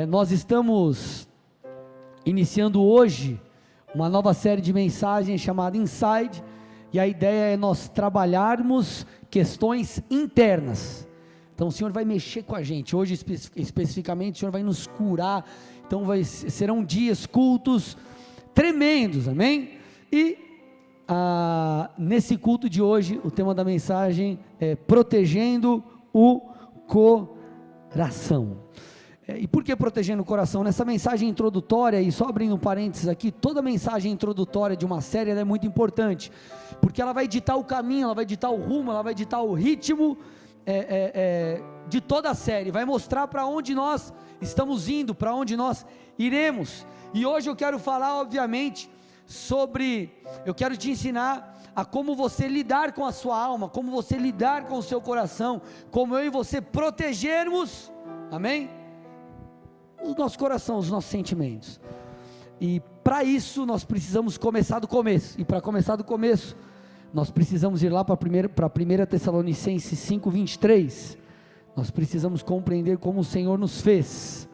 Nós estamos iniciando hoje uma nova série de mensagens chamada Inside, e a ideia é nós trabalharmos questões internas. Então o Senhor vai mexer com a gente, hoje especificamente o Senhor vai nos curar, então serão dias, cultos tremendos, amém? E nesse culto de hoje, o tema da mensagem é protegendo o coração. E por que protegendo o coração? Nessa mensagem introdutória, e só abrindo um parênteses aqui, toda mensagem introdutória de uma série ela é muito importante, porque ela vai ditar o caminho, ela vai ditar o rumo, ela vai ditar o ritmo de toda a série, vai mostrar para onde nós estamos indo, para onde nós iremos. E hoje eu quero falar, obviamente, eu quero te ensinar a como você lidar com a sua alma, como você lidar com o seu coração, como eu e você protegermos, amém? O nosso coração, os nossos sentimentos. E para isso nós precisamos começar do começo, e para começar do começo, nós precisamos ir lá para 1 Tessalonicenses 5:23, nós precisamos compreender como o Senhor nos fez.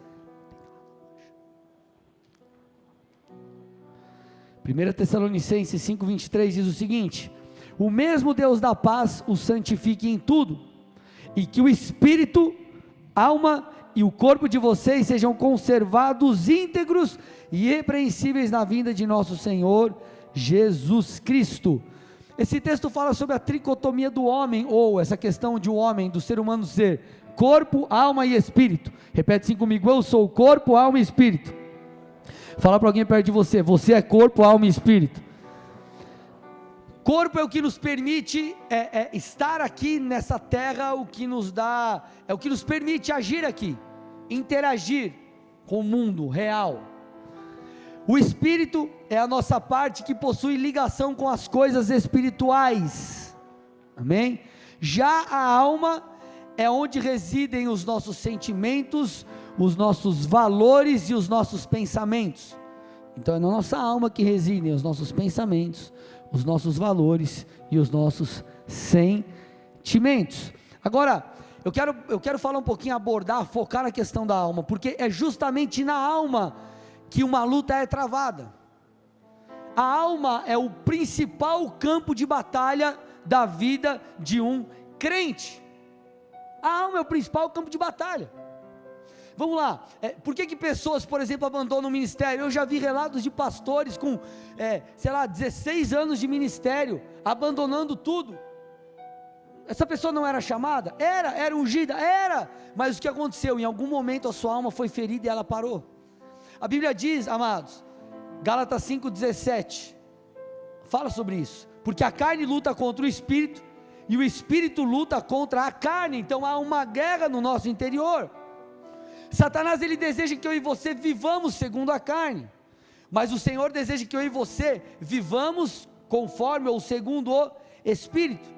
1 Tessalonicenses 5:23 diz o seguinte: o mesmo Deus da paz os santifique em tudo, e que o espírito, alma e o corpo de vocês sejam conservados íntegros e irrepreensíveis na vinda de nosso Senhor Jesus Cristo. Esse texto fala sobre a tricotomia do homem, ou essa questão de o homem, do ser humano ser corpo, alma e espírito. Repete assim comigo: eu sou corpo, alma e espírito. Fala para alguém perto de você: você é corpo, alma e espírito. Corpo é o que nos permite estar aqui nessa terra, o que nos dá, é o que nos permite agir aqui, interagir com o mundo real. O espírito é a nossa parte que possui ligação com as coisas espirituais, amém? Já a alma é onde residem os nossos sentimentos, os nossos valores e os nossos pensamentos. Então é na nossa alma que residem os nossos pensamentos, os nossos valores e os nossos sentimentos. Agora, eu quero falar um pouquinho, abordar, focar na questão da alma, porque é justamente na alma que uma luta é travada. A alma é o principal campo de batalha da vida de um crente. A alma é o principal campo de batalha. Vamos lá, por que pessoas, por exemplo, abandonam o ministério? Eu já vi relatos de pastores com, 16 anos de ministério, abandonando tudo. Essa pessoa não era chamada? Era ungida? Era, mas o que aconteceu? Em algum momento a sua alma foi ferida e ela parou. A Bíblia diz, amados, Gálatas 5:17, fala sobre isso, porque a carne luta contra o espírito, e o espírito luta contra a carne, então há uma guerra no nosso interior. Satanás, ele deseja que eu e você vivamos segundo a carne, mas o Senhor deseja que eu e você vivamos conforme ou segundo o Espírito.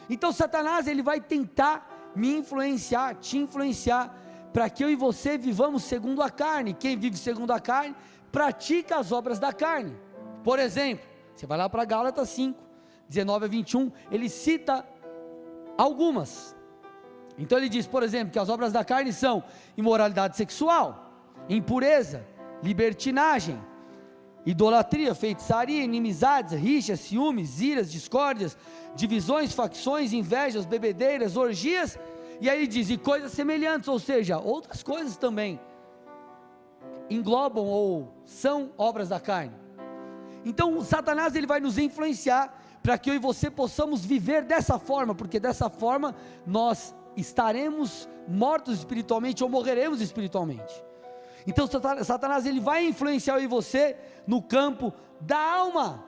Então Satanás, ele vai tentar me influenciar, te influenciar, para que eu e você vivamos segundo a carne. Quem vive segundo a carne, pratica as obras da carne. Por exemplo, você vai lá para Gálatas 5:19-21, ele cita algumas. Então ele diz, por exemplo, que as obras da carne são imoralidade sexual, impureza, libertinagem, idolatria, feitiçaria, inimizades, rixas, ciúmes, iras, discórdias, divisões, facções, invejas, bebedeiras, orgias, e aí ele diz, e coisas semelhantes, ou seja, outras coisas também englobam ou são obras da carne. Então Satanás, ele vai nos influenciar para que eu e você possamos viver dessa forma, porque dessa forma nós estaremos mortos espiritualmente ou morreremos espiritualmente. Então Satanás, ele vai influenciar eu e você no campo da alma,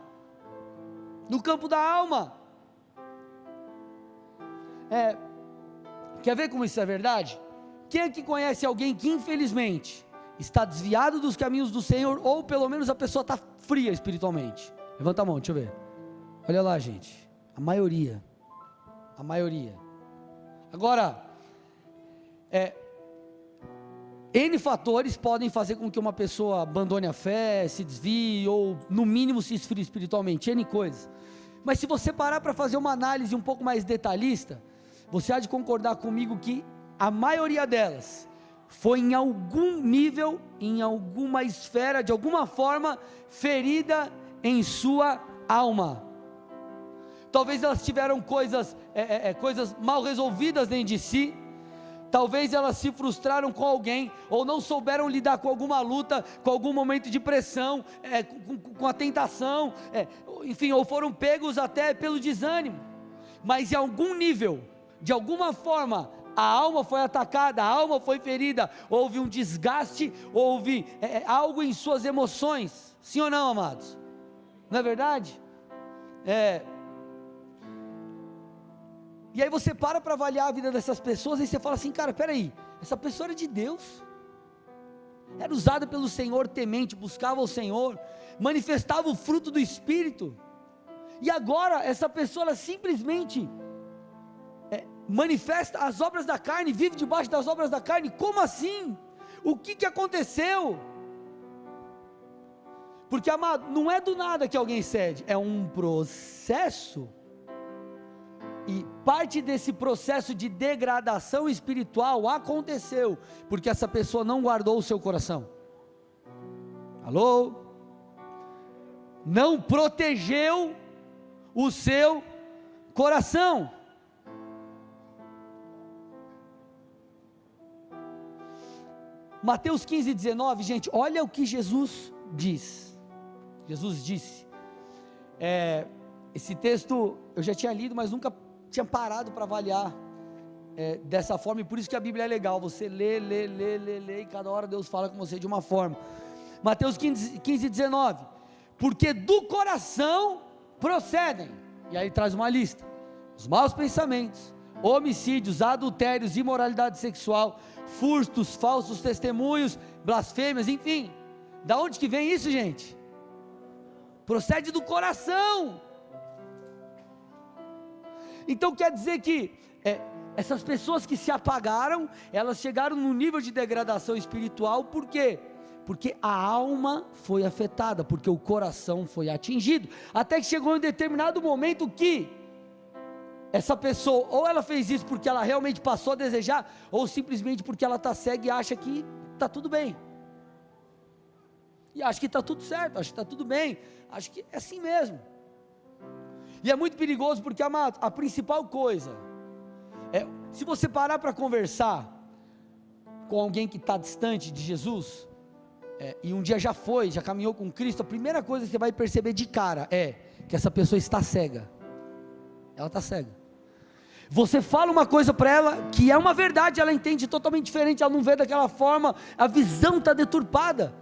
no campo da alma. Quer ver como isso é verdade? Quem é que conhece alguém que infelizmente está desviado dos caminhos do Senhor, ou pelo menos a pessoa está fria espiritualmente? Levanta a mão, deixa eu ver. Olha lá, gente, a maioria. Agora, N fatores podem fazer com que uma pessoa abandone a fé, se desvie, ou no mínimo se esfrie espiritualmente, N coisas. Mas se você parar para fazer uma análise um pouco mais detalhista, você há de concordar comigo que a maioria delas foi em algum nível, em alguma esfera, de alguma forma, ferida em sua alma. Talvez elas tiveram coisas mal resolvidas dentro de si. Talvez elas se frustraram com alguém, ou não souberam lidar com alguma luta, com algum momento de pressão, com a tentação, enfim, ou foram pegos até pelo desânimo. Mas em algum nível, de alguma forma, a alma foi atacada, a alma foi ferida, houve um desgaste, houve algo em suas emoções. Sim ou não, amados? Não é verdade? E aí você para avaliar a vida dessas pessoas, e você fala assim, cara, peraí, essa pessoa era de Deus, era usada pelo Senhor temente, buscava o Senhor, manifestava o fruto do Espírito, e agora essa pessoa, ela simplesmente manifesta as obras da carne, vive debaixo das obras da carne. Como assim? O que aconteceu? Porque, amado, não é do nada que alguém cede, é um processo. E parte desse processo de degradação espiritual aconteceu porque essa pessoa não guardou o seu coração. Alô? Não protegeu o seu coração. Mateus 15:19, gente, olha o que Jesus diz. Jesus disse, esse texto eu já tinha lido, mas nunca tinha parado para avaliar dessa forma, e por isso que a Bíblia é legal, você lê, e cada hora Deus fala com você de uma forma. Mateus 15:19, porque do coração procedem, e aí traz uma lista, os maus pensamentos, homicídios, adultérios, imoralidade sexual, furtos, falsos testemunhos, blasfêmias, enfim. Da onde que vem isso, gente? Procede do coração. Então quer dizer que essas pessoas que se apagaram, elas chegaram num nível de degradação espiritual. Por quê? Porque a alma foi afetada, porque o coração foi atingido, até que chegou em um determinado momento que essa pessoa, ou ela fez isso porque ela realmente passou a desejar, ou simplesmente porque ela está cega e acha que está tudo bem, e acha que está tudo certo, acha que está tudo bem, acha que é assim mesmo. E é muito perigoso porque, amado, a principal coisa se você parar para conversar com alguém que está distante de Jesus, e um dia já caminhou com Cristo, a primeira coisa que você vai perceber de cara é que essa pessoa está cega. Ela está cega. Você fala uma coisa para ela que é uma verdade, ela entende totalmente diferente, ela não vê daquela forma, a visão está deturpada.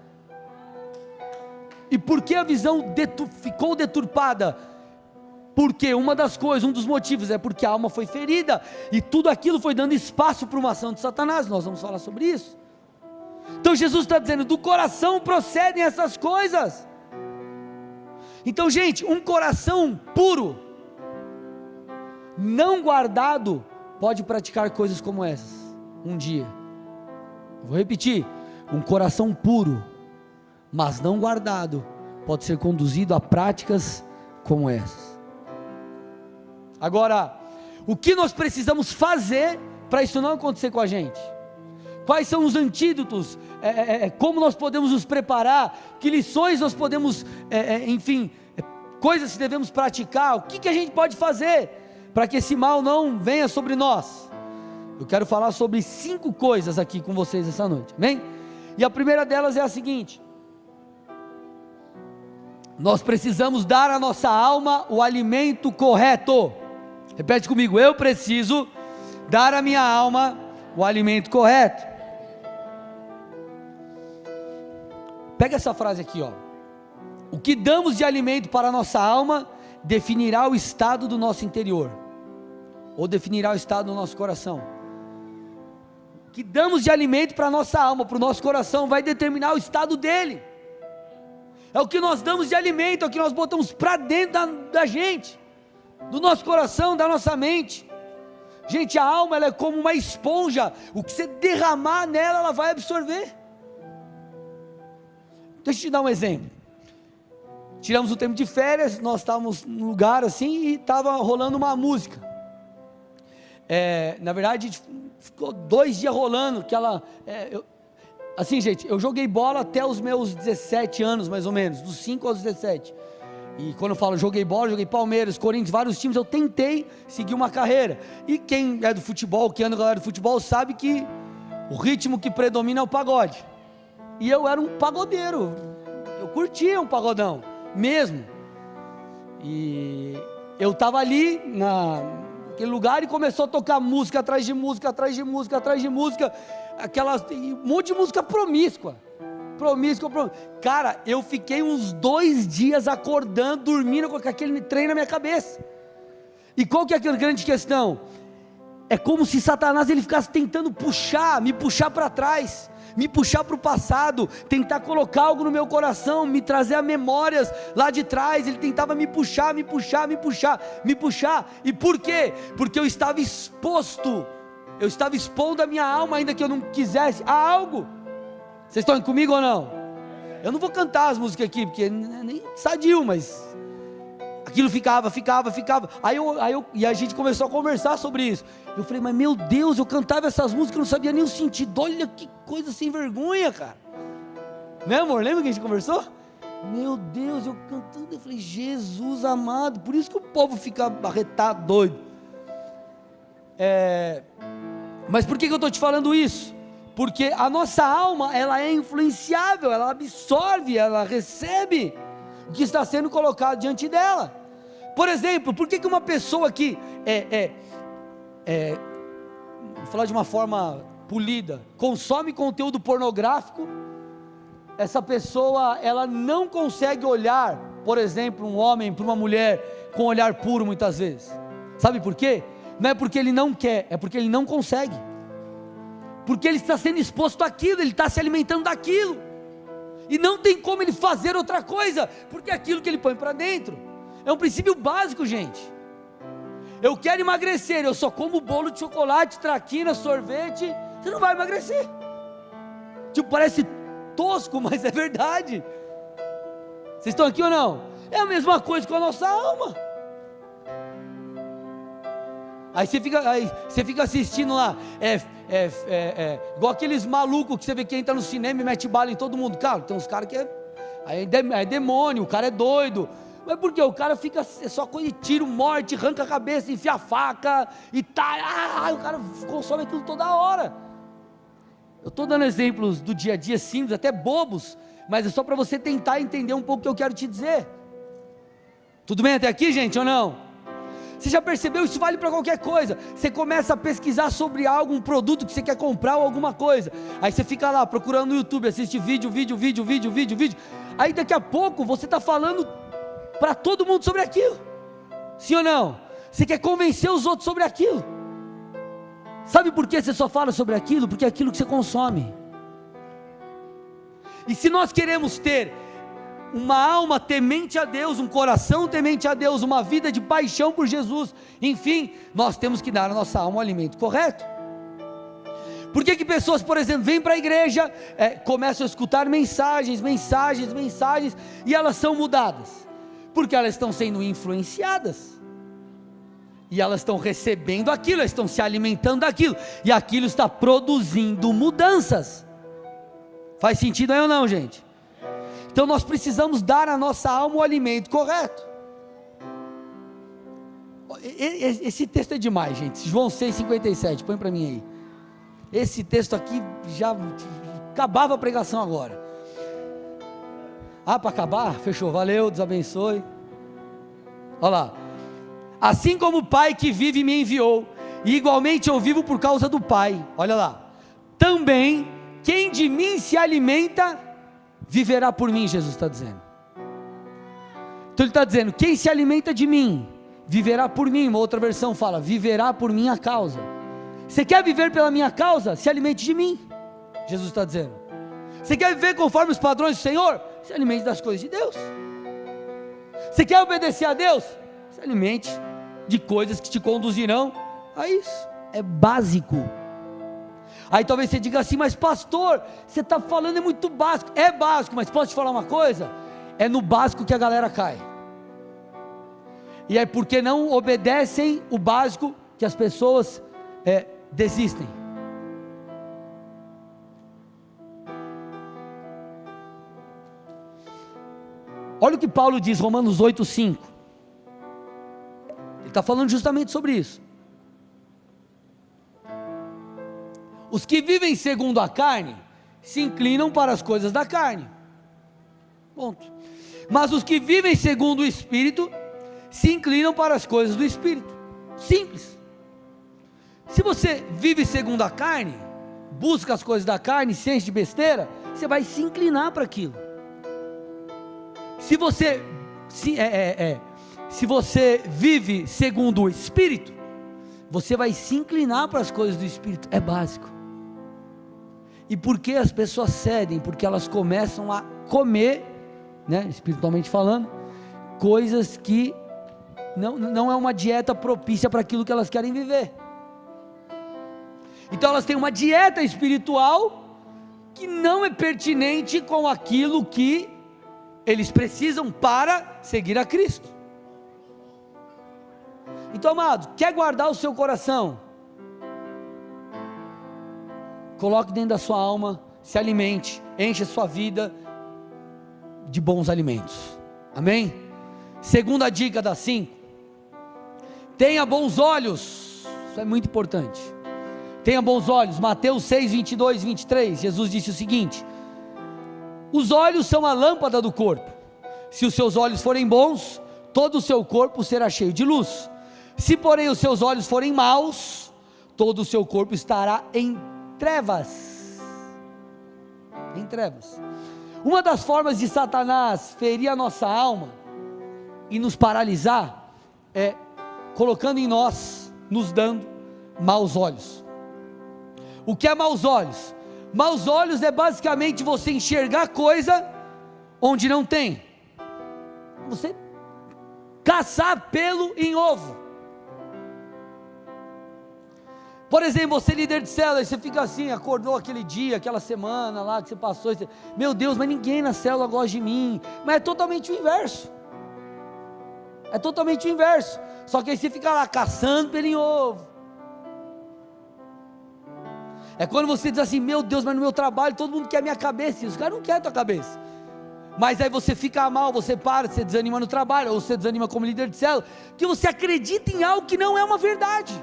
E por que a visão ficou deturpada? Porque uma das coisas, um dos motivos é porque a alma foi ferida, e tudo aquilo foi dando espaço para uma ação de Satanás. Nós vamos falar sobre isso. Então Jesus está dizendo, do coração procedem essas coisas. Então, gente, um coração puro, não guardado, pode praticar coisas como essas, um dia. Vou repetir, um coração puro, mas não guardado, pode ser conduzido a práticas como essas. Agora, o que nós precisamos fazer para isso não acontecer com a gente? Quais são os antídotos? Como nós podemos nos preparar? Que lições nós podemos, enfim, coisas que devemos praticar? O que a gente pode fazer para que esse mal não venha sobre nós? Eu quero falar sobre 5 coisas aqui com vocês essa noite, amém? E a primeira delas é a seguinte: nós precisamos dar à nossa alma o alimento correto. Repete comigo, eu preciso dar à minha alma o alimento correto. Pega essa frase aqui, ó. O que damos de alimento para a nossa alma definirá o estado do nosso interior, ou definirá o estado do nosso coração. O que damos de alimento para a nossa alma, para o nosso coração, vai determinar o estado dele. É o que nós damos de alimento, é o que nós botamos para dentro da gente, do nosso coração, da nossa mente. Gente, a alma, ela é como uma esponja, o que você derramar nela, ela vai absorver. Deixa eu te dar um exemplo. Tiramos o tempo de férias, nós estávamos num lugar assim, e estava rolando uma música. Na verdade, ficou 2 dias rolando, que ela... assim, gente, eu joguei bola até os meus 17 anos, mais ou menos, dos 5 aos 17. E quando eu falo joguei bola, joguei Palmeiras, Corinthians, vários times, eu tentei seguir uma carreira. E quem é do futebol, quem anda com a galera do futebol, sabe que o ritmo que predomina é o pagode. E eu era um pagodeiro, eu curtia um pagodão, mesmo. E eu estava ali, naquele lugar, e começou a tocar música atrás de música, atrás de música, atrás de música, um monte de música promíscua. Cara, eu fiquei uns 2 dias acordando, dormindo com aquele trem na minha cabeça. E qual que é a grande questão? É como se Satanás ele ficasse tentando me puxar para trás, me puxar para o passado, tentar colocar algo no meu coração, me trazer a memórias lá de trás. Ele tentava me puxar. E por quê? Porque eu estava expondo a minha alma, ainda que eu não quisesse, a algo. Vocês estão comigo ou não? Eu não vou cantar as músicas aqui, porque nem sadio, mas aquilo ficava. E a gente começou a conversar sobre isso. Eu falei, mas meu Deus, eu cantava essas músicas, eu não sabia nem o sentido. Olha que coisa sem vergonha, cara. Né, amor? Lembra que a gente conversou? Meu Deus, eu cantando, eu falei, Jesus amado, por isso que o povo fica arretado, doido. Mas por que eu estou te falando isso? Porque a nossa alma, ela é influenciável, ela absorve, ela recebe o que está sendo colocado diante dela. Por exemplo, por que uma pessoa que vou falar de uma forma polida, consome conteúdo pornográfico, essa pessoa, ela não consegue olhar, por exemplo, um homem para uma mulher com um olhar puro muitas vezes. Sabe por quê? Não é porque ele não quer, é porque ele não consegue. Porque ele está sendo exposto àquilo, ele está se alimentando daquilo, e não tem como ele fazer outra coisa, porque é aquilo que ele põe para dentro. É um princípio básico, gente. Eu quero emagrecer, eu só como bolo de chocolate, traquina, sorvete, você não vai emagrecer. Tipo, parece tosco, mas é verdade. Vocês estão aqui ou não? É a mesma coisa com a nossa alma. Aí você fica assistindo lá, igual aqueles malucos que você vê que entra no cinema e mete bala em todo mundo. Cara, tem uns caras que é demônio, o cara é doido. Mas por quê? O cara fica só com tiro, morte, arranca a cabeça, enfia a faca, e o cara consome aquilo toda hora. Eu estou dando exemplos do dia a dia simples, até bobos, mas é só para você tentar entender um pouco o que eu quero te dizer. Tudo bem até aqui, gente, ou não? Você já percebeu? Isso vale para qualquer coisa. Você começa a pesquisar sobre algo, um produto que você quer comprar ou alguma coisa. Aí você fica lá procurando no YouTube, assiste vídeo. Aí daqui a pouco você está falando para todo mundo sobre aquilo. Sim ou não? Você quer convencer os outros sobre aquilo. Sabe por que você só fala sobre aquilo? Porque é aquilo que você consome. E se nós queremos ter uma alma temente a Deus, um coração temente a Deus, uma vida de paixão por Jesus, enfim, nós temos que dar à nossa alma o alimento correto. Por que pessoas, por exemplo, vêm para a igreja, começam a escutar mensagens, e elas são mudadas? Porque elas estão sendo influenciadas, e elas estão recebendo aquilo, elas estão se alimentando daquilo, e aquilo está produzindo mudanças. Faz sentido aí ou não, gente? Então nós precisamos dar à nossa alma o alimento correto. Esse texto é demais, gente. João 6,57, põe para mim aí. Esse texto aqui já acabava a pregação agora. Para acabar? Fechou, valeu, Deus abençoe. Olha lá. Assim como o Pai que vive me enviou, e igualmente eu vivo por causa do Pai. Olha lá. Também quem de mim se alimenta viverá por mim, Jesus está dizendo. Então ele está dizendo, quem se alimenta de mim, viverá por mim. Uma outra versão fala, viverá por minha causa. Você quer viver pela minha causa? Se alimente de mim, Jesus está dizendo. Você quer viver conforme os padrões do Senhor? Se alimente das coisas de Deus. Você quer obedecer a Deus? Se alimente de coisas que te conduzirão a isso. É básico. Aí talvez você diga assim, mas pastor, você está falando é muito básico. É básico, mas posso te falar uma coisa? É no básico que a galera cai. E é porque não obedecem o básico que as pessoas desistem. Olha o que Paulo diz, Romanos 8:5. Ele está falando justamente sobre isso. Os que vivem segundo a carne se inclinam para as coisas da carne. Ponto. Mas os que vivem segundo o Espírito se inclinam para as coisas do Espírito. Simples. Se você vive segundo a carne, busca as coisas da carne, se enche de besteira, você vai se inclinar para aquilo. Se você vive segundo o Espírito, você vai se inclinar para as coisas do Espírito. É básico. E por que as pessoas cedem? Porque elas começam a comer, né, espiritualmente falando, coisas que não é uma dieta propícia para aquilo que elas querem viver. Então elas têm uma dieta espiritual que não é pertinente com aquilo que eles precisam para seguir a Cristo. Então, amado, quer guardar o seu coração? Coloque dentro da sua alma, se alimente, enche a sua vida de bons alimentos. Amém? Segunda dica das 5. Tenha bons olhos. Isso é muito importante. Tenha bons olhos. Mateus 6, 22 e 23. Jesus disse o seguinte: os olhos são a lâmpada do corpo. Se os seus olhos forem bons, todo o seu corpo será cheio de luz. Se porém os seus olhos forem maus, todo o seu corpo estará em trevas. Em trevas. Uma das formas de Satanás ferir a nossa alma e nos paralisar é colocando em nós, nos dando maus olhos. O que é maus olhos? Maus olhos é basicamente você enxergar coisa onde não tem. Você caçar pelo em ovo. Por exemplo, você é líder de célula, você fica assim, acordou aquele dia, aquela semana lá que você passou, e você, meu Deus, mas ninguém na célula gosta de mim. Mas é totalmente o inverso. É totalmente o inverso. Só que aí você fica lá caçando pelo em ovo. É quando você diz assim, meu Deus, mas no meu trabalho todo mundo quer minha cabeça, e os caras não querem a tua cabeça. Mas aí você fica mal, você para, você desanima no trabalho, ou você desanima como líder de célula, que você acredita em algo que não é uma verdade.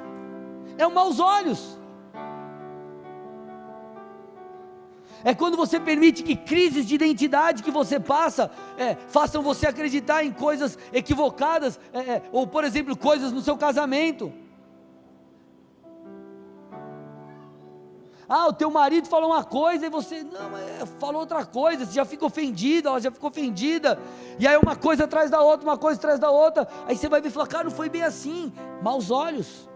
É um maus olhos. É quando você permite que crises de identidade que você passa, façam você acreditar em coisas equivocadas, ou por exemplo, coisas no seu casamento. O teu marido falou uma coisa e você, não, mas falou outra coisa, você já fica ofendido, ela já ficou ofendida, e aí uma coisa atrás da outra, uma coisa atrás da outra, aí você vai ver e falar, cara, não foi bem assim. Maus olhos.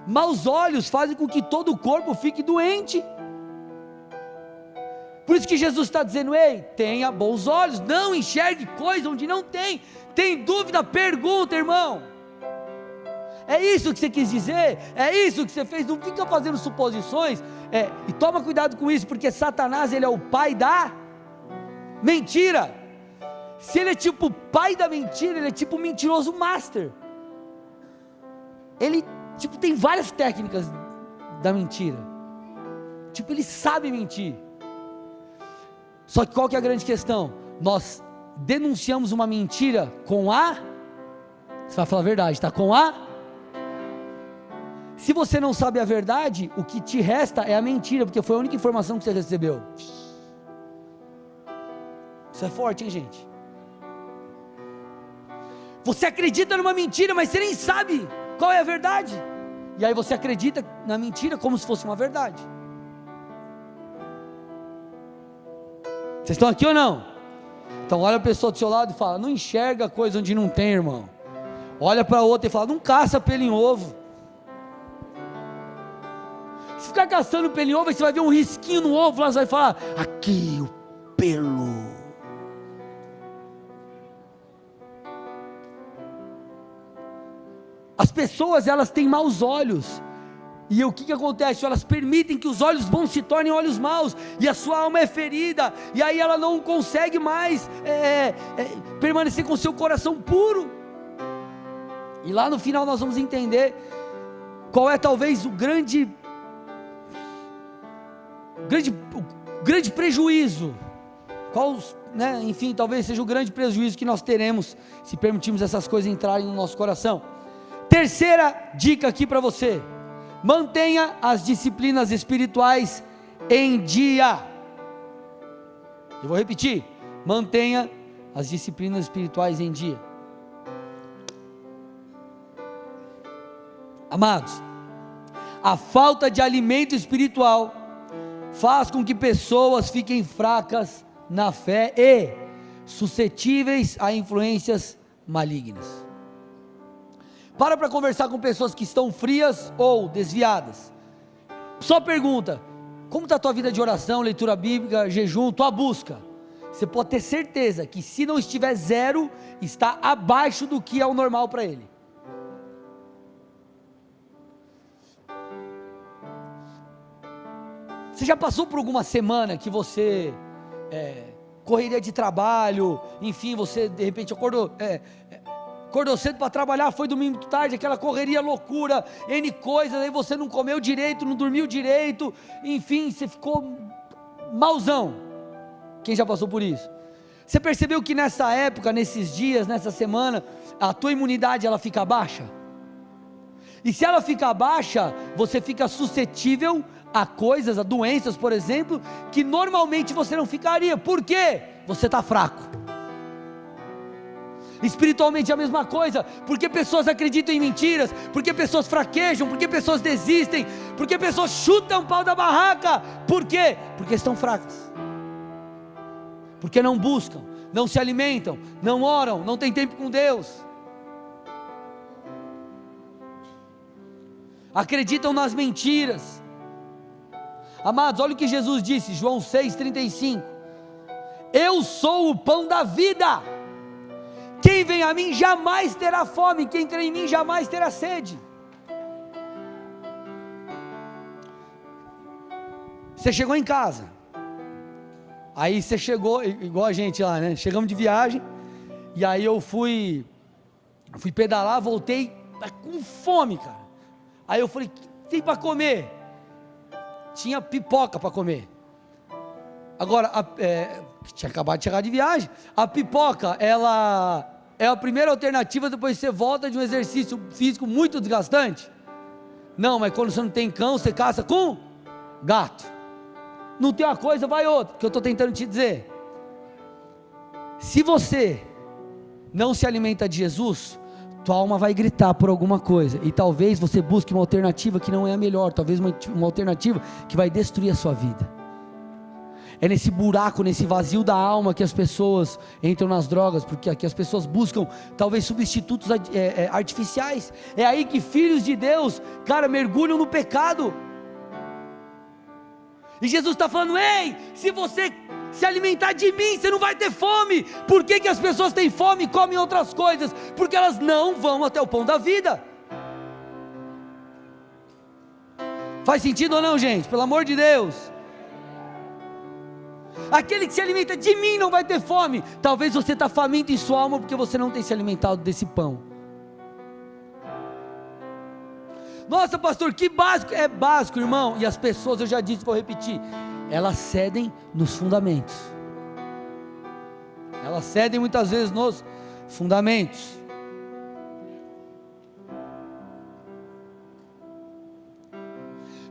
Maus olhos fazem com que todo o corpo fique doente. Por isso que Jesus está dizendo, ei, tenha bons olhos, não enxergue coisa onde não tem. Tem dúvida, pergunta, irmão. É isso que você quis dizer? É isso que você fez? Não fica fazendo suposições. E toma cuidado com isso, porque Satanás, ele é o pai da mentira. Se ele é tipo o pai da mentira, ele é tipo o mentiroso master. Ele tem várias técnicas da mentira. Ele sabe mentir. Só que qual que é a grande questão? Nós denunciamos uma mentira com a... Você vai falar a verdade, tá? Com a... Se você não sabe a verdade, o que te resta é a mentira, porque foi a única informação que você recebeu. Isso é forte, hein, gente? Você acredita numa mentira, mas você nem sabe qual é a verdade. E aí você acredita na mentira como se fosse uma verdade. Vocês estão aqui ou não? Então olha a pessoa do seu lado e fala, não enxerga coisa onde não tem, irmão. Olha para outra e fala, não caça pelo em ovo. Se ficar caçando pelo em ovo, você vai ver um risquinho no ovo, lá você vai falar, aqui o pelo. As pessoas, elas têm maus olhos, e o que acontece? Elas permitem que os olhos bons se tornem olhos maus, e a sua alma é ferida, e aí ela não consegue mais permanecer com o seu coração puro, e lá no final nós vamos entender qual é talvez o grande prejuízo, enfim, talvez seja o grande prejuízo que nós teremos se permitirmos essas coisas entrarem no nosso coração. Terceira dica aqui para você: mantenha as disciplinas espirituais em dia. Eu vou repetir: mantenha as disciplinas espirituais em dia. Amados, a falta de alimento espiritual faz com que pessoas fiquem fracas na fé e suscetíveis a influências malignas. Para conversar com pessoas que estão frias ou desviadas. Só pergunta: como está a tua vida de oração, leitura bíblica, jejum, tua busca? Você pode ter certeza que se não estiver zero, está abaixo do que é o normal para ele. Você já passou por alguma semana que você, correria de trabalho, enfim, você de repente acordou cedo para trabalhar, foi dormir muito tarde, aquela correria loucura, N coisas, aí você não comeu direito, não dormiu direito, enfim, você ficou mauzão. Quem já passou por isso? Você percebeu que nessa época, nesses dias, nessa semana, a tua imunidade ela fica baixa? E se ela fica baixa, você fica suscetível a coisas, a doenças, por exemplo, que normalmente você não ficaria. Por quê? Você está fraco. Espiritualmente é a mesma coisa. Porque pessoas acreditam em mentiras, porque pessoas fraquejam, porque pessoas desistem, porque pessoas chutam o pau da barraca. Por quê? Porque estão fracas, porque não buscam, não se alimentam, não oram, não têm tempo com Deus, acreditam nas mentiras. Amados, olha o que Jesus disse, João 6,35: eu sou o pão da vida, quem vem a mim jamais terá fome, quem crê em mim jamais terá sede. Você chegou em casa, aí você chegou, igual a gente lá, né? Chegamos de viagem, e aí eu fui pedalar, voltei com fome, cara. Aí eu falei: o que tem para comer? Tinha pipoca para comer. Agora, tinha acabado de chegar de viagem. A pipoca, ela é a primeira alternativa depois que você volta de um exercício físico muito desgastante? Não, mas quando você não tem cão, você caça com gato. Não tem uma coisa, vai outra, que eu estou tentando te dizer. Se você não se alimenta de Jesus, tua alma vai gritar por alguma coisa, e talvez você busque uma alternativa que não é a melhor, talvez uma alternativa que vai destruir a sua vida. É nesse buraco, nesse vazio da alma que as pessoas entram nas drogas, porque aqui as pessoas buscam talvez substitutos artificiais. É aí que filhos de Deus, cara, mergulham no pecado. E Jesus está falando: ei, se você se alimentar de mim, você não vai ter fome. Por que as pessoas têm fome e comem outras coisas? Porque elas não vão até o pão da vida. Faz sentido ou não, gente? Pelo amor de Deus. Aquele que se alimenta de mim não vai ter fome. Talvez você está faminto em sua alma porque você não tem se alimentado desse pão. Nossa, pastor, que básico. É básico, irmão. E as pessoas, eu já disse, vou repetir, elas cedem nos fundamentos. Elas cedem muitas vezes nos fundamentos.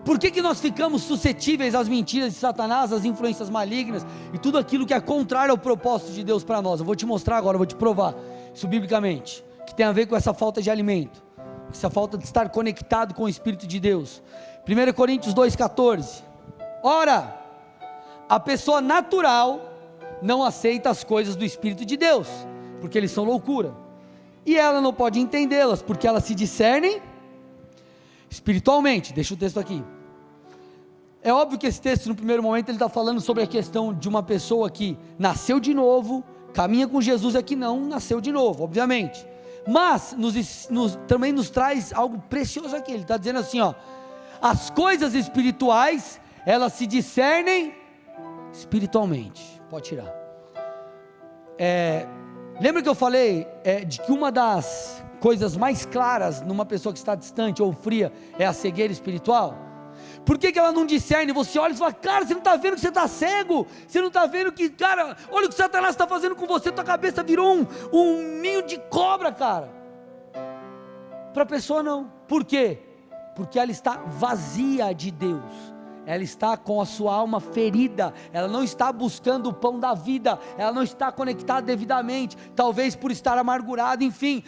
Por que nós ficamos suscetíveis às mentiras de Satanás, às influências malignas e tudo aquilo que é contrário ao propósito de Deus para nós? Eu vou te mostrar agora, eu vou te provar isso biblicamente, que tem a ver com essa falta de alimento, essa falta de estar conectado com o Espírito de Deus. 1 Coríntios 2,14. Ora, a pessoa natural não aceita as coisas do Espírito de Deus, porque eles são loucura, e ela não pode entendê-las, porque elas se discernem espiritualmente. Deixa o texto aqui. É óbvio que esse texto, no primeiro momento, ele está falando sobre a questão de uma pessoa que nasceu de novo, caminha com Jesus, é que não nasceu de novo, obviamente, mas também nos traz algo precioso aqui. Ele está dizendo assim, ó: as coisas espirituais, elas se discernem espiritualmente. Pode tirar. Lembra que eu falei de que uma das coisas mais claras numa pessoa que está distante ou fria é a cegueira espiritual? Por que ela não discerne? Você olha e fala, cara, você não está vendo que você está cego? Você não está vendo que, cara, olha o que Satanás está fazendo com você, tua cabeça virou um ninho de cobra, cara. Para a pessoa não. Por quê? Porque ela está vazia de Deus. Ela está com a sua alma ferida, ela não está buscando o pão da vida, ela não está conectada devidamente, talvez por estar amargurada, enfim,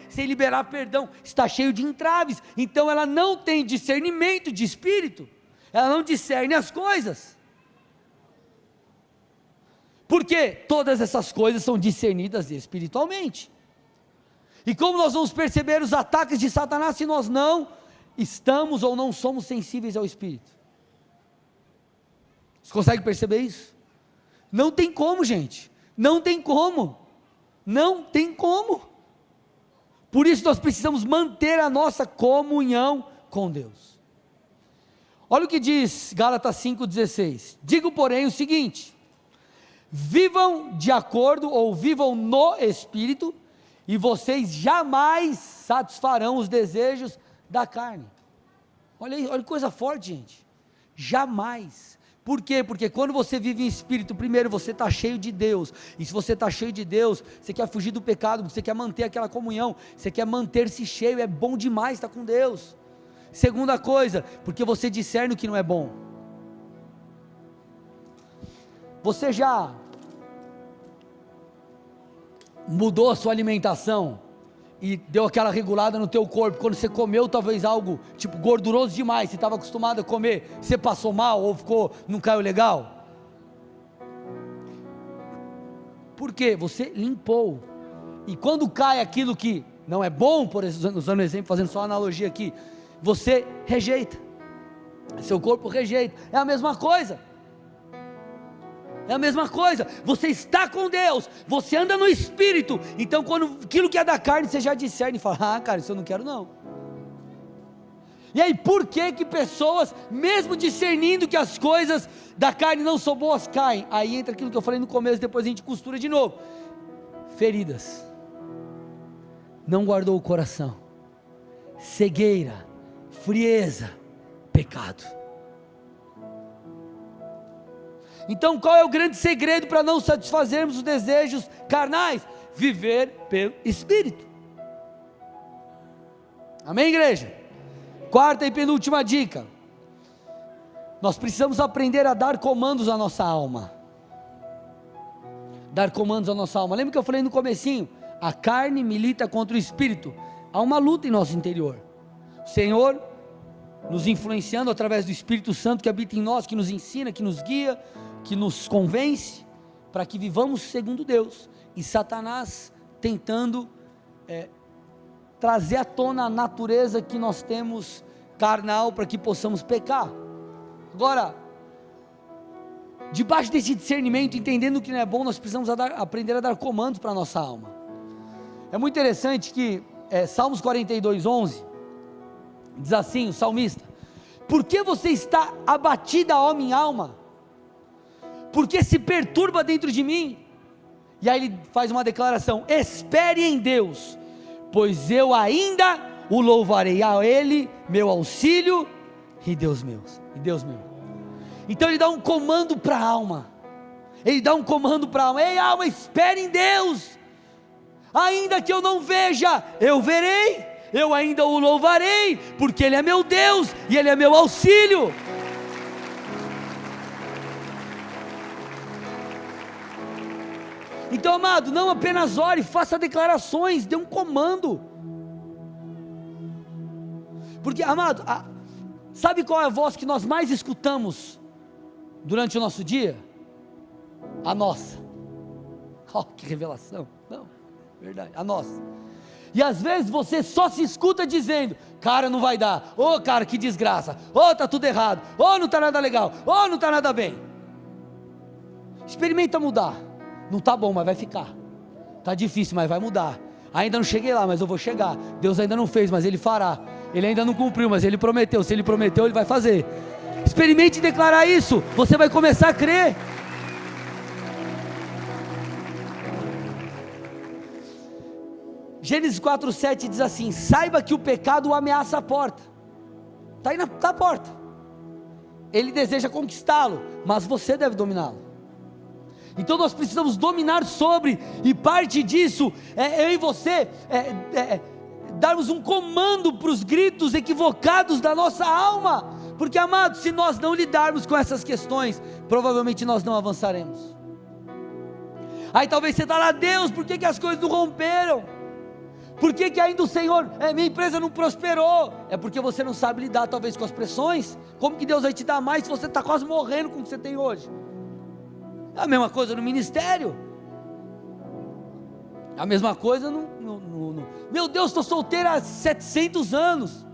sem liberar perdão, está cheio de entraves, então ela não tem discernimento de espírito, ela não discerne as coisas, porque todas essas coisas são discernidas espiritualmente. E como nós vamos perceber os ataques de Satanás se nós não estamos ou não somos sensíveis ao Espírito? Você consegue perceber isso? Não tem como, gente, não tem como, não tem como. Por isso nós precisamos manter a nossa comunhão com Deus. Olha o que diz Gálatas 5,16, digo porém o seguinte, vivam de acordo ou vivam no Espírito, e vocês jamais satisfarão os desejos da carne. Olha aí, olha que coisa forte, gente, jamais. Por quê? Porque quando você vive em Espírito, primeiro você está cheio de Deus, e se você está cheio de Deus, você quer fugir do pecado, você quer manter aquela comunhão, você quer manter-se cheio, é bom demais estar com Deus. Segunda coisa, porque você discerne o que não é bom. Você já mudou a sua alimentação e deu aquela regulada no teu corpo, quando você comeu talvez algo tipo gorduroso demais, você estava acostumado a comer, você passou mal ou não caiu legal? Por quê? Você limpou, e quando cai aquilo que não é bom, por exemplo, usando o exemplo, fazendo só uma analogia aqui, você rejeita, seu corpo rejeita, é a mesma coisa, você está com Deus, você anda no Espírito, então quando aquilo que é da carne, você já discerne e fala, cara, isso eu não quero não. E aí, por que pessoas, mesmo discernindo que as coisas da carne não são boas, caem? Aí entra aquilo que eu falei no começo, depois a gente costura de novo, feridas, não guardou o coração, cegueira, frieza, pecado. Então qual é o grande segredo para não satisfazermos os desejos carnais? Viver pelo Espírito. Amém, igreja? Quarta e penúltima dica, nós precisamos aprender a dar comandos à nossa alma. Dar comandos à nossa alma. Lembra que eu falei no comecinho? A carne milita contra o Espírito, há uma luta em nosso interior. O Senhor nos influenciando através do Espírito Santo que habita em nós, que nos ensina, que nos guia, que nos convence, para que vivamos segundo Deus, e Satanás tentando trazer à tona a natureza que nós temos carnal, para que possamos pecar. Agora, debaixo desse discernimento, entendendo o que não é bom, nós precisamos aprender a dar comandos para a nossa alma. É muito interessante que Salmos 42:11, diz assim o salmista, por que você está abatida, ó minha alma? Porque se perturba dentro de mim? E aí ele faz uma declaração, espere em Deus, pois eu ainda o louvarei, a Ele, meu auxílio, e Deus meu. Então ele dá um comando para a alma, ei alma, espere em Deus, ainda que eu não veja, eu verei, eu ainda o louvarei, porque Ele é meu Deus, e Ele é meu auxílio. Então, amado, não apenas ore, faça declarações, dê um comando. Porque, amado, sabe qual é a voz que nós mais escutamos durante o nosso dia? A nossa. Oh, que revelação. Não, verdade, a nossa. E às vezes você só se escuta dizendo, cara, não vai dar, ô cara, que desgraça, ô tá tudo errado, ô não está nada legal, ô não está nada bem. Experimenta mudar. Não está bom, mas vai ficar. Está difícil, mas vai mudar. Ainda não cheguei lá, mas eu vou chegar. Deus ainda não fez, mas Ele fará. Ele ainda não cumpriu, mas Ele prometeu. Se Ele prometeu, Ele vai fazer. Experimente declarar isso. Você vai começar a crer. Gênesis 4:7 diz assim: saiba que o pecado ameaça a porta, está aí na porta, ele deseja conquistá-lo, mas você deve dominá-lo. Então nós precisamos dominar sobre, e parte disso eu e você darmos um comando para os gritos equivocados da nossa alma, porque amados, se nós não lidarmos com essas questões, provavelmente nós não avançaremos. Aí talvez você está lá: Deus, por que as coisas não romperam? Por que ainda o Senhor, minha empresa não prosperou? É porque você não sabe lidar talvez com as pressões. Como que Deus vai te dar mais se você está quase morrendo com o que você tem hoje? É a mesma coisa no ministério, a mesma coisa meu Deus, estou solteiro há 700 anos,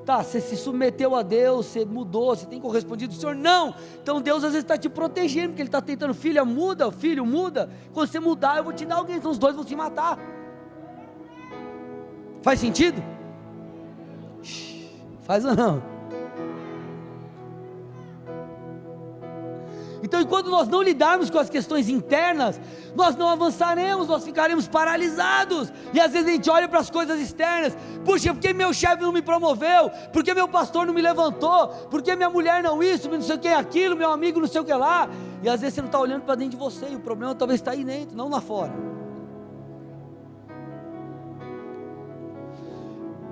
tá, você se submeteu a Deus, você mudou, você tem correspondido ao Senhor? Não. Então Deus às vezes está te protegendo, porque Ele está tentando: filho, muda, quando você mudar eu vou te dar alguém, então os dois vão se matar. Faz sentido? Faz ou não? Então, enquanto nós não lidarmos com as questões internas, nós não avançaremos, nós ficaremos paralisados. E às vezes a gente olha para as coisas externas: puxa, por que meu chefe não me promoveu? Por que meu pastor não me levantou? Por que minha mulher não isso, não sei o que aquilo, meu amigo não sei o que lá? E às vezes você não está olhando para dentro de você, e o problema talvez está aí dentro, não lá fora.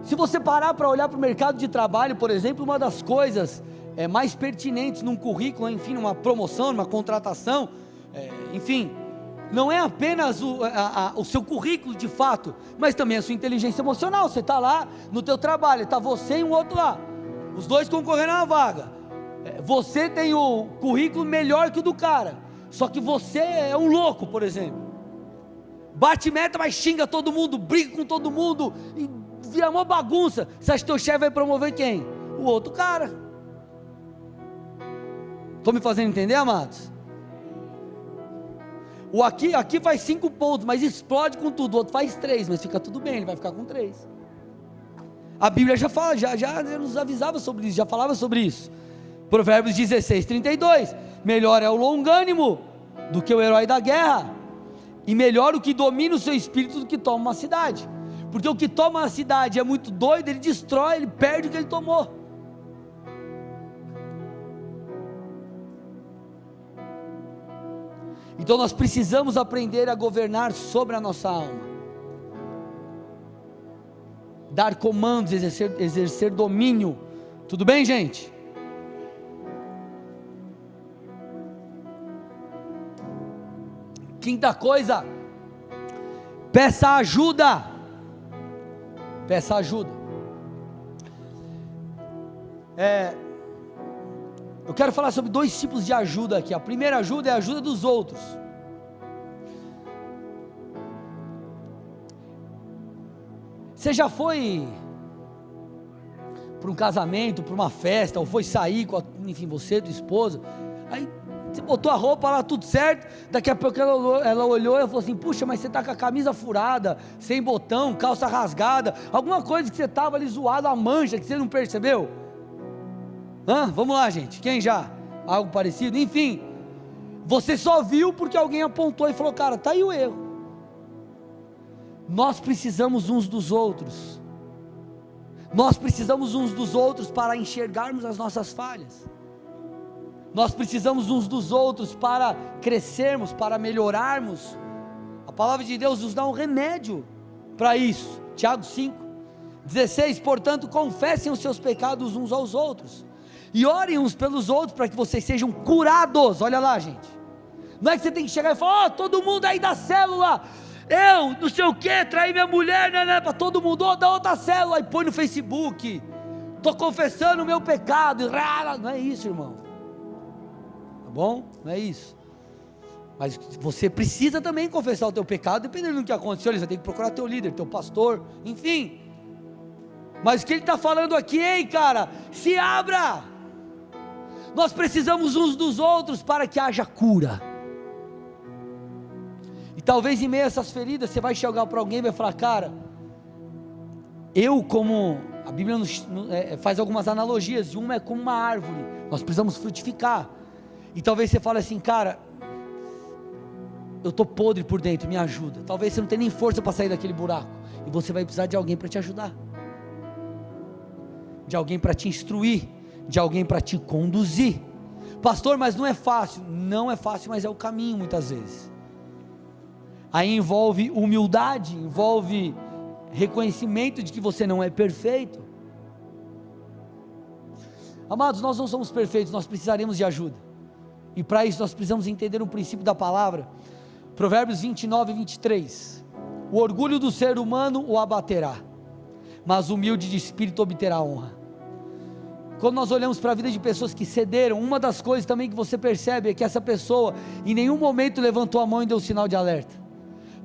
Se você parar para olhar para o mercado de trabalho, por exemplo, uma das coisas mais pertinentes num currículo, enfim, numa promoção, numa contratação, enfim, não é apenas o seu currículo de fato, mas também a sua inteligência emocional. Você está lá no teu trabalho, está você e um outro lá, os dois concorrendo a uma vaga, você tem o currículo melhor que o do cara, só que você é um louco, por exemplo, bate meta, mas xinga todo mundo, briga com todo mundo, e vira uma bagunça. Você acha que teu chefe vai promover quem? O outro cara. Estou me fazendo entender, amados? O aqui faz 5 pontos, mas explode com tudo. O outro faz 3, mas fica tudo bem, ele vai ficar com 3. A Bíblia já fala, já nos avisava sobre isso, já falava sobre isso. Provérbios 16:32: melhor é o longânimo do que o herói da guerra, e melhor o que domina o seu espírito do que toma uma cidade. Porque o que toma uma cidade é muito doido, ele destrói, ele perde o que ele tomou. Então nós precisamos aprender a governar sobre a nossa alma, dar comandos, exercer domínio. Tudo bem, gente? Quinta coisa: peça ajuda. Peça ajuda. Eu quero falar sobre 2 tipos de ajuda aqui. A primeira ajuda é a ajuda dos outros. Você já foi para um casamento, para uma festa, ou foi sair com enfim, você e tua esposa, aí você botou a roupa lá, tudo certo, daqui a pouco ela olhou e falou assim: puxa, mas você está com a camisa furada, sem botão, calça rasgada, alguma coisa que você estava ali zoado, a mancha que você não percebeu? Vamos lá, gente, quem já? Algo parecido? Enfim, você só viu porque alguém apontou e falou: cara, está aí o erro. Nós precisamos uns dos outros, para enxergarmos as nossas falhas. Nós precisamos uns dos outros para crescermos, para melhorarmos. A palavra de Deus nos dá um remédio para isso. Tiago 5:16: portanto, confessem os seus pecados uns aos outros, e orem uns pelos outros, para que vocês sejam curados. Olha lá, gente, não é que você tem que chegar e falar: todo mundo aí da célula, eu não sei o que, traí minha mulher, né, para todo mundo, da outra célula, e põe no Facebook: estou confessando o meu pecado. Não é isso, irmão. Tá bom? Não é isso. Mas você precisa também confessar o teu pecado, dependendo do que aconteceu. Você vai ter que procurar teu líder, teu pastor, enfim. Mas o que ele está falando aqui: ei, cara, se abra. Nós precisamos uns dos outros para que haja cura. E talvez em meio a essas feridas você vai chegar para alguém e vai falar: cara, como a Bíblia faz algumas analogias, e uma é como uma árvore, nós precisamos frutificar. E talvez você fale assim: cara, eu estou podre por dentro, me ajuda. Talvez você não tenha nem força para sair daquele buraco, e você vai precisar de alguém para te ajudar, de alguém para te instruir, de alguém para te conduzir. Pastor, mas não é fácil. Não é fácil, mas é o caminho muitas vezes. Aí envolve humildade, envolve reconhecimento de que você não é perfeito. Amados, nós não somos perfeitos, nós precisaremos de ajuda, e para isso nós precisamos entender um princípio da palavra. Provérbios 29 e 23, o orgulho do ser humano o abaterá, mas o humilde de espírito obterá honra. Quando nós olhamos para a vida de pessoas que cederam, uma das coisas também que você percebe é que essa pessoa em nenhum momento levantou a mão e deu sinal de alerta.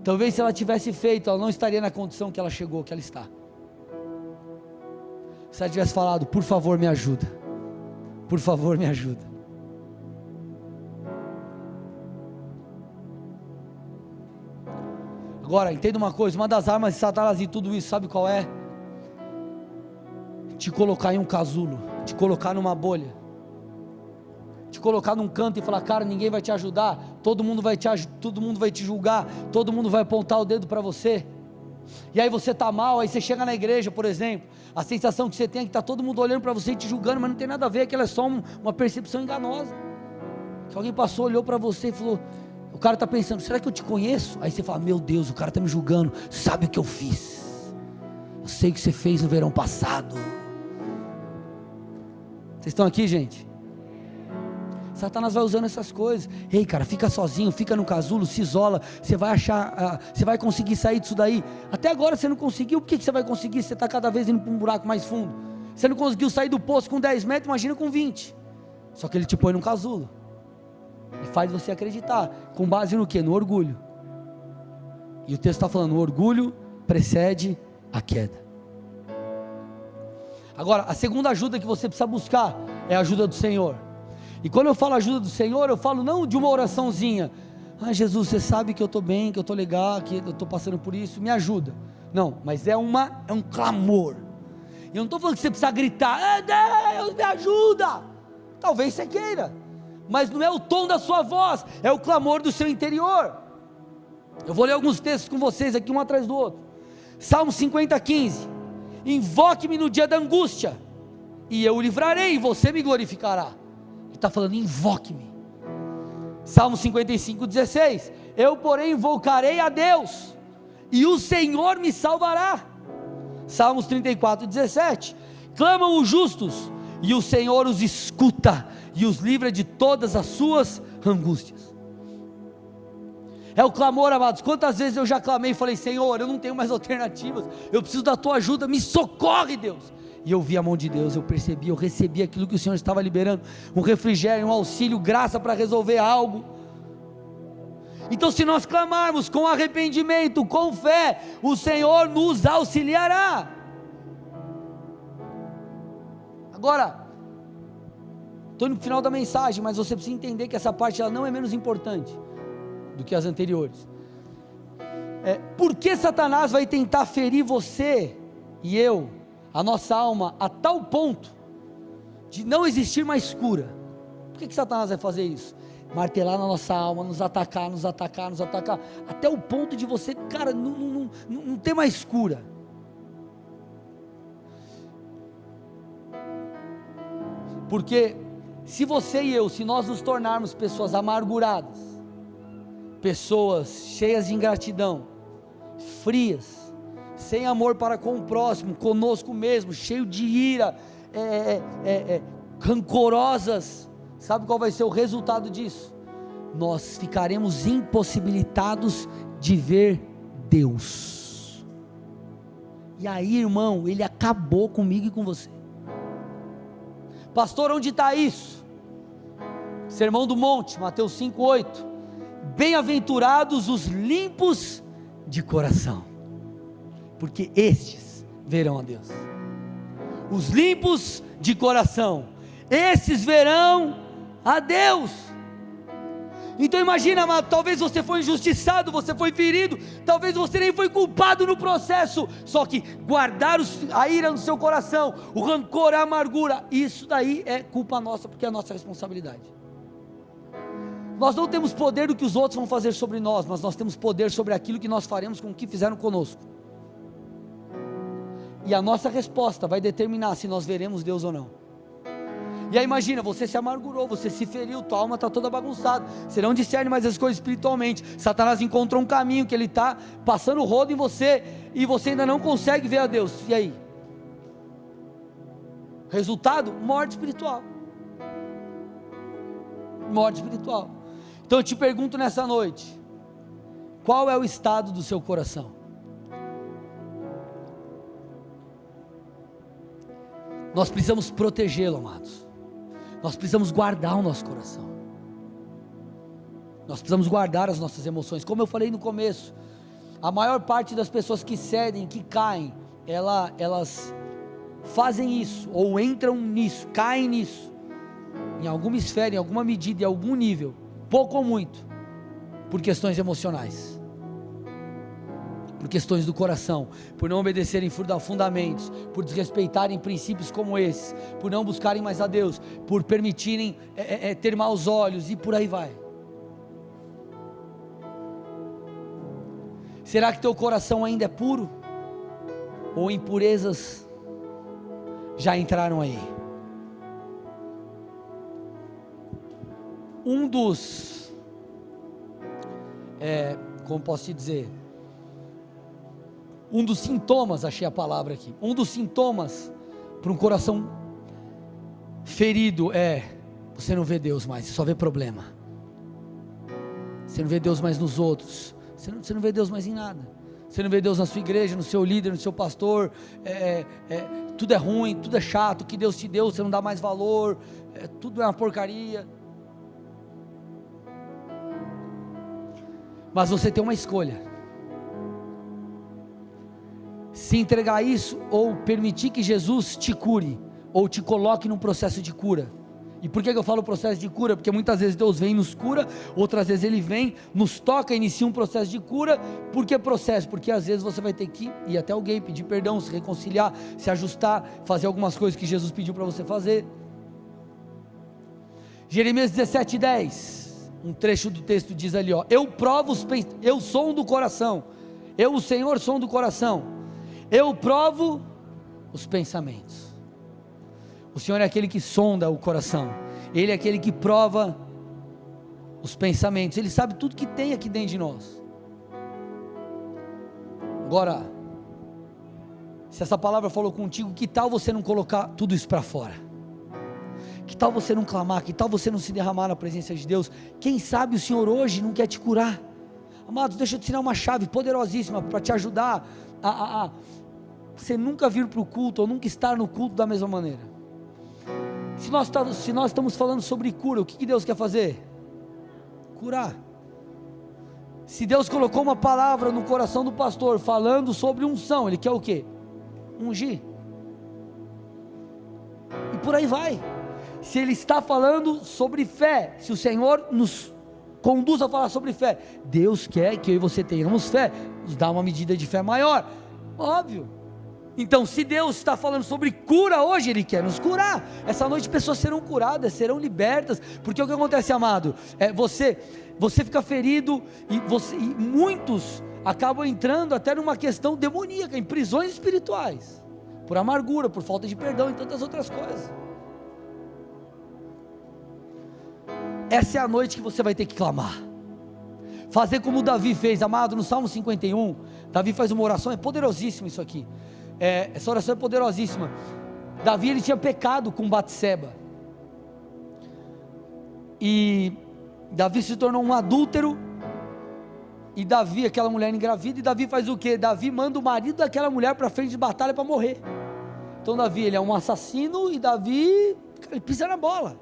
Talvez se ela tivesse feito, ela não estaria na condição que ela chegou, que ela está. Se ela tivesse falado, por favor me ajuda, por favor me ajuda. Agora, entenda uma coisa, uma das armas de Satanás em tudo isso, sabe qual é? Te colocar em um casulo, te colocar numa bolha, te colocar num canto e falar, cara, ninguém vai te ajudar, todo mundo vai te julgar, todo mundo vai apontar o dedo para você, e aí você está mal, aí você chega na igreja, por exemplo, a sensação que você tem é que está todo mundo olhando para você e te julgando, mas não tem nada a ver, aquilo é só uma percepção enganosa, que alguém passou, olhou para você e falou, o cara está pensando, será que eu te conheço? Aí você fala, meu Deus, o cara está me julgando, sabe o que eu fiz? Eu sei o que você fez no verão passado. Vocês estão aqui, gente? Satanás vai usando essas coisas. Ei, cara, fica sozinho, fica no casulo, se isola, você vai achar, você vai conseguir sair disso daí. Até agora você não conseguiu, por que você vai conseguir? Você está cada vez indo para um buraco mais fundo. Você não conseguiu sair do poço com 10 metros, imagina com 20. Só que ele te põe num casulo e faz você acreditar, com base no quê? No orgulho. E o texto está falando, o orgulho precede a queda. Agora, a segunda ajuda que você precisa buscar é a ajuda do Senhor. E quando eu falo ajuda do Senhor, eu falo não de uma oraçãozinha, Jesus, você sabe que eu estou bem, que eu estou legal, que eu estou passando por isso, me ajuda. Não, mas é um clamor. E eu não estou falando que você precisa gritar, Deus me ajuda. Talvez você queira, mas não é o tom da sua voz, é o clamor do seu interior. Eu vou ler alguns textos com vocês aqui, um atrás do outro. Salmo 50, 15. Invoque-me no dia da angústia, e eu o livrarei, e você me glorificará. Ele está falando, invoque-me. Salmo 55, 16. Eu, porém, invocarei a Deus, e o Senhor me salvará. Salmos 34, 17. Clamam os justos, e o Senhor os escuta, e os livra de todas as suas angústias. É o clamor, amados. Quantas vezes eu já clamei e falei, Senhor, eu não tenho mais alternativas, eu preciso da tua ajuda, me socorre, Deus. E eu vi a mão de Deus, eu percebi, eu recebi aquilo que o Senhor estava liberando, um refrigério, um auxílio, graça para resolver algo. Então, se nós clamarmos com arrependimento, com fé, o Senhor nos auxiliará. Agora, estou no final da mensagem, mas você precisa entender que essa parte ela não é menos importante do que as anteriores. Por que Satanás vai tentar ferir você e eu, a nossa alma, a tal ponto de não existir mais cura? Por que Satanás vai fazer isso? Martelar na nossa alma, nos atacar, até o ponto de você, cara, não ter mais cura. Porque se você e eu, se nós nos tornarmos pessoas amarguradas, pessoas cheias de ingratidão, frias, sem amor para com o próximo, conosco mesmo, cheio de ira, rancorosas, sabe qual vai ser o resultado disso? Nós ficaremos impossibilitados de ver Deus. E aí, irmão, Ele acabou comigo e com você. Pastor, onde está isso? Sermão do Monte, Mateus 5:8. Bem-aventurados os limpos de coração, porque estes verão a Deus. Os limpos de coração, esses verão a Deus. Então imagina, amado, talvez você foi injustiçado, você foi ferido, talvez você nem foi culpado no processo, só que guardar a ira no seu coração, o rancor, a amargura, isso daí é culpa nossa, porque é a nossa responsabilidade. Nós não temos poder do que os outros vão fazer sobre nós, mas nós temos poder sobre aquilo que nós faremos com o que fizeram conosco. E a nossa resposta vai determinar se nós veremos Deus ou não. E aí imagina, você se amargurou, você se feriu, tua alma está toda bagunçada, você não discerne mais as coisas espiritualmente, Satanás encontrou um caminho que ele está passando o rodo em você, e você ainda não consegue ver a Deus, e aí? Resultado? Morte espiritual. Morte espiritual. Então eu te pergunto nessa noite, qual é o estado do seu coração? Nós precisamos protegê-lo, amados. Nós precisamos guardar o nosso coração. Nós precisamos guardar as nossas emoções. Como eu falei no começo, a maior parte das pessoas que cedem, que caem, elas fazem isso, ou entram nisso, caem nisso, em alguma esfera, em alguma medida, em algum nível, pouco ou muito, por questões emocionais, por questões do coração, por não obedecerem fundamentos, por desrespeitarem princípios como esses, por não buscarem mais a Deus, por permitirem ter maus olhos, e por aí vai. Será que teu coração ainda é puro? Ou impurezas já entraram aí? Um dos, como posso te dizer, um dos sintomas, achei a palavra aqui, um dos sintomas para um coração ferido você não vê Deus mais, você só vê problema, você não vê Deus mais nos outros, você não vê Deus mais em nada, você não vê Deus na sua igreja, no seu líder, no seu pastor, tudo é ruim, tudo é chato, o que Deus te deu você não dá mais valor, tudo é uma porcaria. Mas você tem uma escolha: se entregar a isso, ou permitir que Jesus te cure, ou te coloque num processo de cura. E por que eu falo processo de cura? Porque muitas vezes Deus vem e nos cura, outras vezes Ele vem, nos toca, inicia um processo de cura. Por que processo? Porque às vezes você vai ter que ir até alguém, pedir perdão, se reconciliar, se ajustar, fazer algumas coisas que Jesus pediu para você fazer. Jeremias 17:10, um trecho do texto diz ali, eu som do coração, eu o Senhor som do coração, eu provo os pensamentos. O Senhor é aquele que sonda o coração, Ele é aquele que prova os pensamentos, Ele sabe tudo que tem aqui dentro de nós. Agora, se essa palavra falou contigo, que tal você não colocar tudo isso para fora? Que tal você não clamar? Que tal você não se derramar na presença de Deus? Quem sabe o Senhor hoje não quer te curar? Amados, deixa eu te ensinar uma chave poderosíssima para te ajudar a você nunca vir para o culto, ou nunca estar no culto da mesma maneira. Se nós estamos falando sobre cura, o que Deus quer fazer? Curar. Se Deus colocou uma palavra no coração do pastor, falando sobre unção, Ele quer o quê? Ungir. E por aí vai. Se Ele está falando sobre fé, se o Senhor nos conduz a falar sobre fé, Deus quer que eu e você tenhamos fé, nos dá uma medida de fé maior, óbvio. Então, se Deus está falando sobre cura hoje, Ele quer nos curar. Essa noite pessoas serão curadas, serão libertas, porque o que acontece, amado, você fica ferido, e muitos acabam entrando até numa questão demoníaca, em prisões espirituais, por amargura, por falta de perdão e tantas outras coisas. Essa é a noite que você vai ter que clamar, fazer como Davi fez, amado, no Salmo 51, Davi faz uma oração, é poderosíssimo isso aqui, essa oração é poderosíssima. Davi, ele tinha pecado com Batseba, e Davi se tornou um adúltero, e Davi, aquela mulher engravida, e Davi faz o que? Davi manda o marido daquela mulher para frente de batalha para morrer. Então Davi, ele é um assassino, e Davi, ele pisa na bola.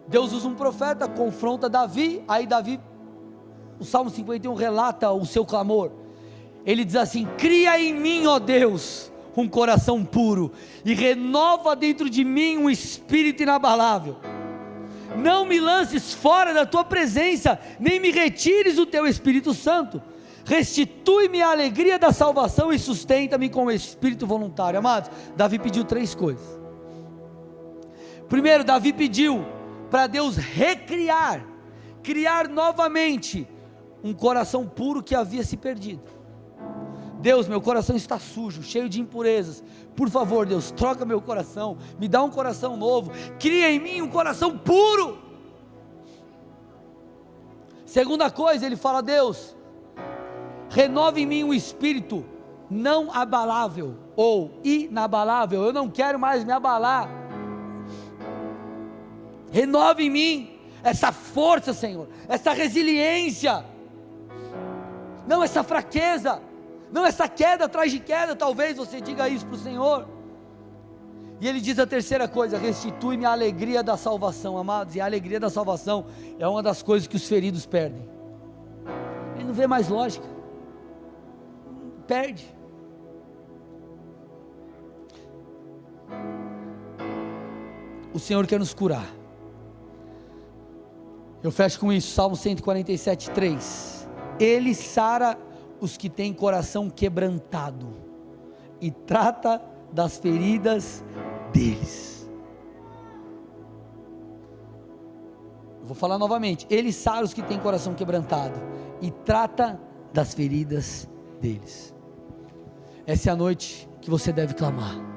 Deus usa um profeta, confronta Davi, aí Davi, o Salmo 51 relata o seu clamor, ele diz assim: cria em mim, ó Deus, um coração puro, e renova dentro de mim um espírito inabalável, não me lances fora da tua presença, nem me retires o teu Espírito Santo, restitui-me a alegria da salvação, e sustenta-me com o espírito voluntário. Amados, Davi pediu 3 coisas. Primeiro, Davi pediu para Deus recriar, criar novamente um coração puro que havia se perdido. Deus, meu coração está sujo, cheio de impurezas, por favor Deus, troca meu coração, me dá um coração novo, cria em mim um coração puro. Segunda coisa, ele fala: Deus, renova em mim um espírito não abalável, ou inabalável, eu não quero mais me abalar, renova em mim essa força, Senhor, essa resiliência, não essa fraqueza, não essa queda atrás de queda. Talvez você diga isso para o Senhor. E ele diz a terceira coisa: restitui-me a alegria da salvação. Amados, e a alegria da salvação é uma das coisas que os feridos perdem. Ele não vê mais lógica, perde. O Senhor quer nos curar. Eu fecho com isso, Salmo 147, 3. Ele sara os que têm coração quebrantado e trata das feridas deles. Eu vou falar novamente: ele sara os que têm coração quebrantado e trata das feridas deles. Essa é a noite que você deve clamar.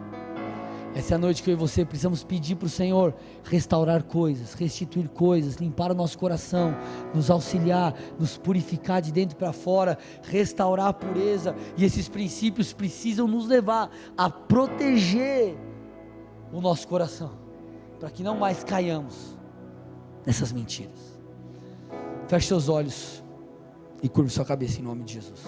Essa é a noite que eu e você precisamos pedir para o Senhor restaurar coisas, restituir coisas, limpar o nosso coração, nos auxiliar, nos purificar de dentro para fora, restaurar a pureza. E esses princípios precisam nos levar a proteger o nosso coração, para que não mais caiamos nessas mentiras. Feche seus olhos e curve sua cabeça em nome de Jesus.